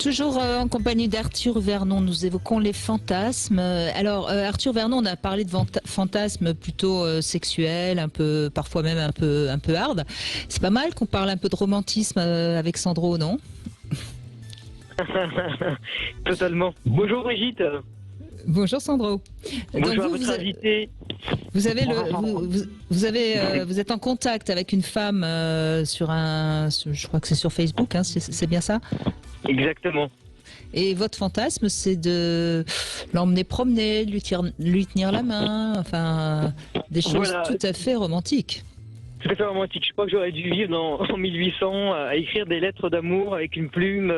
Toujours en compagnie d'Arthur Vernon, nous évoquons les fantasmes. Alors Arthur Vernon, on a parlé de fantasmes plutôt sexuels, un peu, parfois même un peu hard. C'est pas mal qu'on parle un peu de romantisme avec Sandro, non? Totalement. Bonjour Brigitte. Bonjour Sandro. Bonjour Donc à votre invité. vous êtes en contact avec une femme je crois que c'est sur Facebook, hein, c'est bien ça? Exactement. Et votre fantasme, c'est de l'emmener promener, de lui tenir la main, enfin, des choses Voilà. tout à fait romantiques. Tout à fait romantique. Je crois que j'aurais dû vivre en 1800 à écrire des lettres d'amour avec une plume.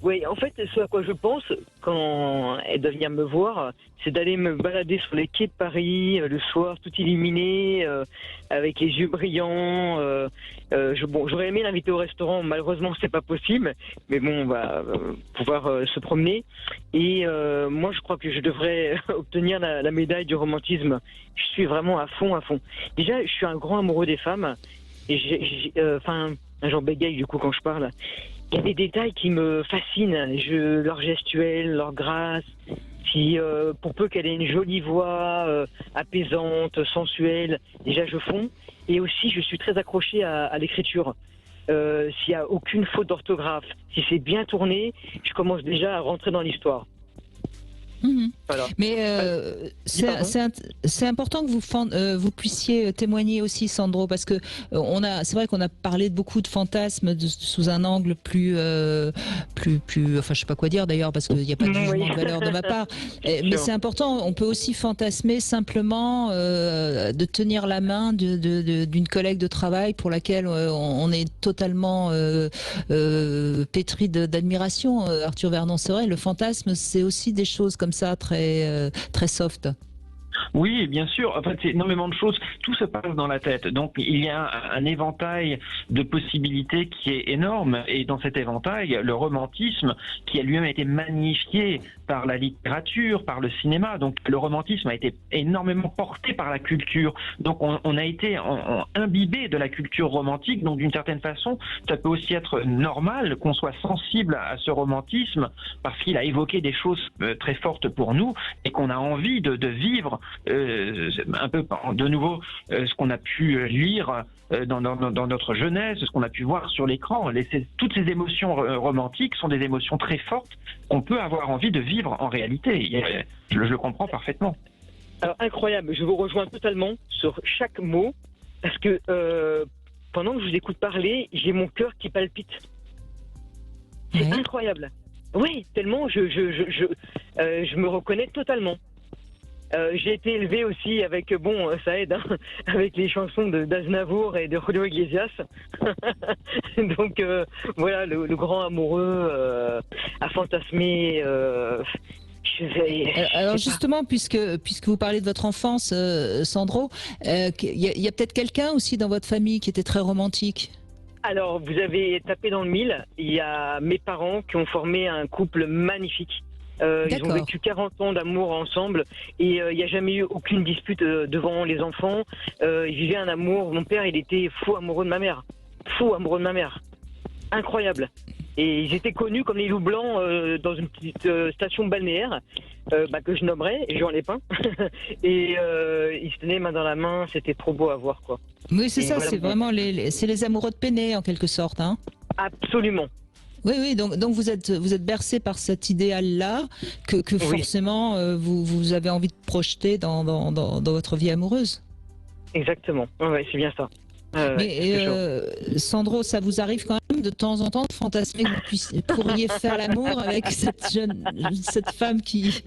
Oui, en fait, ce à quoi je pense quand elle doit venir me voir, c'est d'aller me balader sur les quais de Paris le soir, tout illuminé, avec les yeux brillants. J'aurais aimé l'inviter au restaurant, malheureusement c'est pas possible, mais bon, on va pouvoir se promener. Et moi, je crois que je devrais obtenir la médaille du romantisme. Je suis vraiment à fond, à fond. Déjà, je suis un grand amoureux des femmes, et j'en bégaye du coup quand je parle. Il y a des détails qui me fascinent, leur gestuelle, leur grâce. Pour peu qu'elle ait une jolie voix, apaisante, sensuelle, déjà je fonds. Et aussi, je suis très accroché à l'écriture. S'il n'y a aucune faute d'orthographe, si c'est bien tourné, je commence déjà à rentrer dans l'histoire. Voilà. Mais c'est important que vous puissiez témoigner aussi, Sandro, parce que c'est vrai qu'on a parlé de beaucoup de fantasmes sous un angle plus, enfin je sais pas quoi dire d'ailleurs, parce qu'il n'y a pas de jugement de valeur de ma part. Mais c'est important. On peut aussi fantasmer simplement de tenir la main d'une collègue de travail pour laquelle on est totalement pétri d'admiration. Arthur Vernon, c'est vrai, le fantasme, c'est aussi des choses comme ça très soft. Oui, bien sûr. En fait, c'est énormément de choses. Tout se passe dans la tête. Donc, il y a un éventail de possibilités qui est énorme. Et dans cet éventail, le romantisme, qui a lui-même été magnifié par la littérature, par le cinéma. Donc, le romantisme a été énormément porté par la culture. Donc, on a été imbibé de la culture romantique. Donc, d'une certaine façon, ça peut aussi être normal qu'on soit sensible à ce romantisme parce qu'il a évoqué des choses très fortes pour nous et qu'on a envie de vivre un peu de nouveau ce qu'on a pu lire dans notre jeunesse, ce qu'on a pu voir sur l'écran. Toutes ces émotions romantiques sont des émotions très fortes qu'on peut avoir envie de vivre en réalité. Je le comprends parfaitement. Alors incroyable, je vous rejoins totalement sur chaque mot parce que pendant que je vous écoute parler, j'ai mon cœur qui palpite. C'est incroyable. Oui, tellement je me reconnais totalement. J'ai été élevé aussi avec, ça aide, hein, avec les chansons d'Aznavour et de Julio Iglesias. Donc voilà, le grand amoureux a fantasmé. Alors justement, puisque vous parlez de votre enfance, Sandro, il y a peut-être quelqu'un aussi dans votre famille qui était très romantique? Alors, vous avez tapé dans le mille. Il y a mes parents qui ont formé un couple magnifique. Ils ont vécu 40 ans d'amour ensemble et il n'y a jamais eu aucune dispute devant les enfants. Ils vivaient un amour. Mon père, il était fou amoureux de ma mère. Fou amoureux de ma mère. Incroyable. Et ils étaient connus comme les loups blancs dans une petite station balnéaire que je nommerais Jean Lépin. Et ils se tenaient main dans la main. C'était trop beau à voir, quoi. Oui, c'est ça. Voilà, c'est vraiment c'est les amoureux de Péné en quelque sorte, hein. Absolument. Oui, donc vous êtes bercé par cet idéal-là que forcément vous avez envie de projeter dans votre vie amoureuse. Exactement, ouais, c'est bien ça. Mais Sandro, ça vous arrive quand même de temps en temps de fantasmer que vous pourriez faire l'amour avec cette femme qui...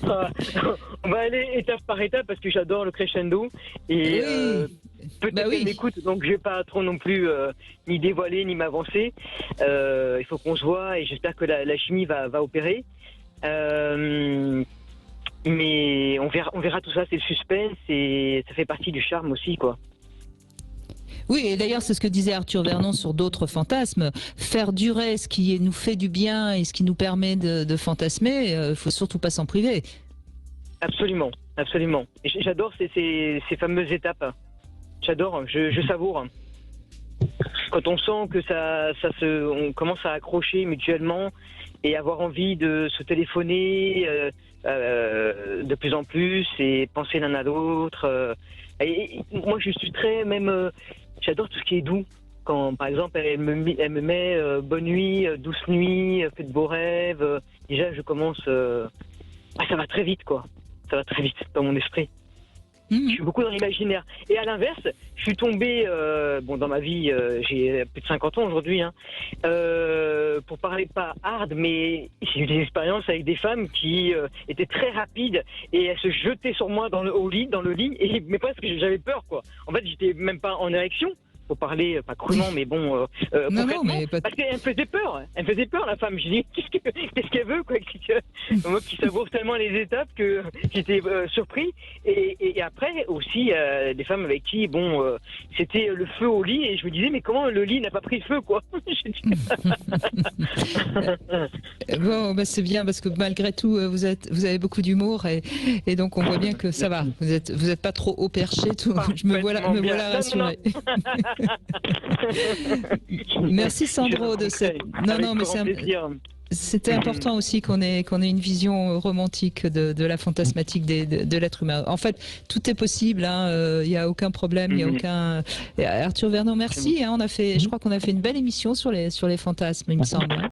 On va aller étape par étape parce que j'adore le crescendo et peut-être qu'elle m'écoute, donc je vais pas trop non plus ni dévoiler ni m'avancer. Il faut qu'on se voit et j'espère que la chimie va opérer. Mais on verra tout ça, c'est le suspense et ça fait partie du charme aussi, quoi. Oui, et d'ailleurs, c'est ce que disait Arthur Vernon sur d'autres fantasmes. Faire durer ce qui nous fait du bien et ce qui nous permet de fantasmer, faut surtout pas s'en priver. Absolument, absolument. J'adore ces fameuses étapes. J'adore, je savoure. quand on sent que on commence à accrocher mutuellement et avoir envie de se téléphoner de plus en plus et penser l'un à l'autre. Et moi, je suis très j'adore tout ce qui est doux. Quand, par exemple, elle me met bonne nuit, douce nuit, fais de beaux rêves. Déjà, je commence. Ça va très vite, quoi. Ça va très vite dans mon esprit. Je suis beaucoup dans l'imaginaire. Et à l'inverse, je suis tombé, dans ma vie, j'ai plus de 50 ans aujourd'hui, pour parler pas hard, mais j'ai eu des expériences avec des femmes qui étaient très rapides et elles se jetaient sur moi dans le lit, mais presque j'avais peur, quoi. En fait, j'étais même pas en érection. Pour parler, pas crûment, mais bon, concrètement, parce qu'elle me faisait peur. Elle me faisait peur, la femme. Je dis, qu'est-ce qu'elle veut, quoi. Moi qui savoure tellement les étapes que j'étais surpris. Et après, aussi, des femmes avec qui, c'était le feu au lit, et je me disais, mais comment le lit n'a pas pris feu, quoi. Bon, c'est bien, parce que malgré tout, vous avez beaucoup d'humour, et donc on voit bien que ça va. Vous êtes pas trop haut perché, tout. Me voilà rassuré. Merci Sandro de cette. Non, mais c'était important aussi qu'on ait une vision romantique de la fantasmatique de l'être humain. En fait, tout est possible. Il n'y a aucun problème. Il y a aucun. Arthur Vernon, merci. Je crois qu'on a fait une belle émission sur les fantasmes, il me semble.